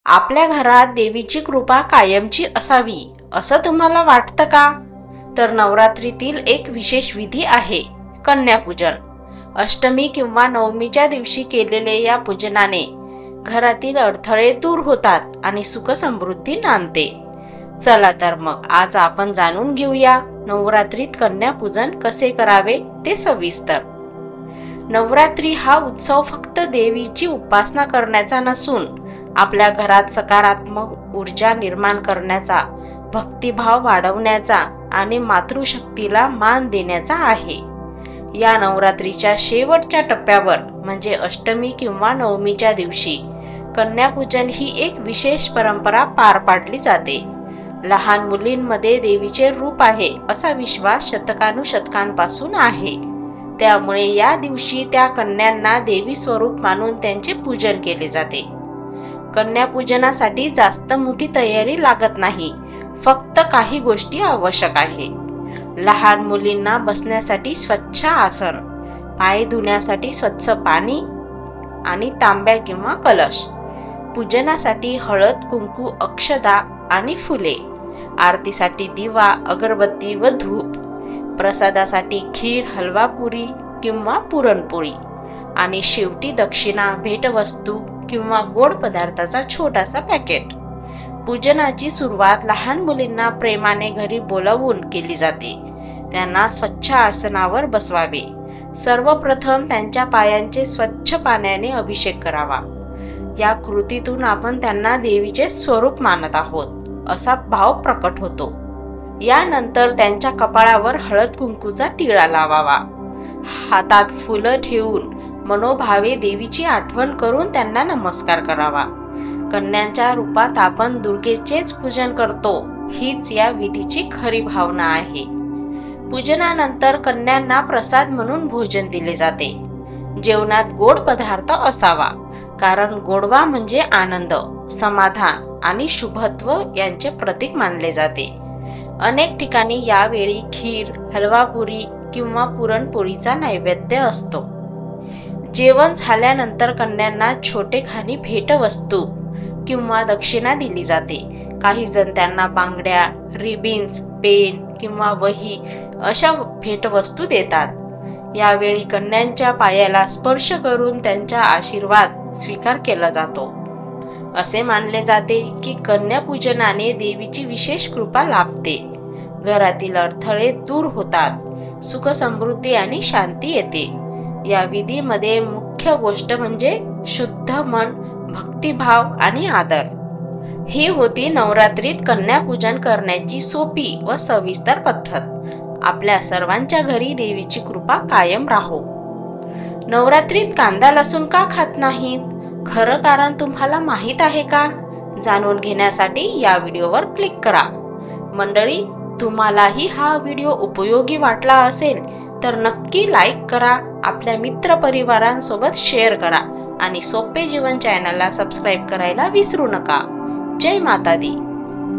आपल्या घरात देवीची कृपा कायमची असावी असं तुम्हाला वाटतं का? तर नवरात्रीतील एक विशेष विधी आहे कन्यापूजन. अष्टमी किंवा नवमीच्या दिवशी केलेले या पूजनाने घरातील अडथळे दूर होतात आणि सुख समृद्धी नांदते. चला तर मग आज आपण जाणून घेऊया नवरात्रीत कन्यापूजन कसे करावे ते सविस्तर. नवरात्री हा उत्सव फक्त देवीची उपासना करण्याचा नसून आपल्या घरात सकारात्मक ऊर्जा निर्माण करण्याचा, भक्तिभाव वाढवण्याचा आणि मातृशक्तीला मान देण्याचा आहे. या नवरात्रीच्या शेवटच्या टप्प्यावर म्हणजे अष्टमी किंवा नवमीच्या दिवशी कन्यापूजन ही एक विशेष परंपरा पार पाडली जाते. लहान मुलींमध्ये देवीचे रूप आहे असा विश्वास शतकानुशतकांपासून आहे. त्यामुळे या दिवशी त्या कन्यांना देवी स्वरूप मानून त्यांचे पूजन केले जाते. कन्यापूजनासाठी जास्त मोठी तयारी लागत नाही, फक्त काही गोष्टी आवश्यक आहे. लहान मुलींना बसण्यासाठी स्वच्छ आसन, पाय धुण्यासाठी स्वच्छ पाणी आणि तांब्या किंवा कलश, पूजनासाठी हळद, कुंकू, अक्षदा आणि फुले, आरतीसाठी दिवा, अगरबत्ती व धूप, प्रसादासाठी खीर, हलवा पुरी किंवा पुरणपोळी आणि शेवटी दक्षिणा, भेटवस्तू किंवा गोड पदार्थाचा छोटासा पॅकेट. पूजनाची सुरुवात लहान मुलींना प्रेमाने घरी बोलावून केली जाते. त्यांना स्वच्छ आसनावर बसवावे. सर्वप्रथम त्यांच्या पायांचे स्वच्छ पाण्याने अभिषेक करावा. या कृतीतून आपण त्यांना देवीचे स्वरूप मानत आहोत असा भाव प्रकट होतो. यानंतर त्यांच्या कपाळावर हळद कुंकूचा टिळा लावावा. हातात फुलं ठेवून मनोभावे देवीची आठवण करून त्यांना नमस्कार करावा. कन्यांच्या रूपात आपण दुर्गेचेच पूजन करतो, हीच या विधीची खरी भावना आहे. पूजनानंतर कन्यांना प्रसाद म्हणून भोजन दिले जाते. जेवणात गोड पदार्थ असावा, कारण गोडवा म्हणजे आनंद, समाधान आणि शुभत्व यांचे प्रतीक मानले जाते. अनेक ठिकाणी यावेळी खीर, हलवा पुरी किंवा पुरणपोळीचा नैवेद्य असतो. जेवण झाल्यानंतर कन्यांना छोटेखानी भेटवस्तू किंवा दक्षिणा दिली जाते. काही जण त्यांना बांगड्या, रिबिन्स, पेन किंवा वही अशा भेटवस्तू देतात. यावेळी कन्यांच्या पायाला स्पर्श करून त्यांचा आशीर्वाद स्वीकार केला जातो. असे मानले जाते की कन्यापूजनाने देवीची विशेष कृपा लाभते, घरातील अडथळे दूर होतात, सुख समृद्धी आणि शांती येते. या विधीमध्ये मुख्य गोष्ट म्हणजे शुद्ध मन, भक्तिभाव आणि आदर. ही होती नवरात्रीत कन्यापूजन करण्याची सोपी व सविस्तर पद्धत. आपल्या सर्वांच्या घरी देवीची कृपा कायम राहो. नवरात्रीत कांदा लसूण का खात नाहीत? खरं कारण तुम्हाला माहीत आहे का? जाणून घेण्यासाठी या व्हिडिओवर क्लिक करा. मंडळी, तुम्हालाही हा व्हिडिओ उपयोगी वाटला असेल तर नक्की लाईक करा, आपल्या मित्रपरिवारांसोबत शेअर करा आणि सोपे जीवन चॅनलला सबस्क्राईब करायला विसरू नका. जय माता दी.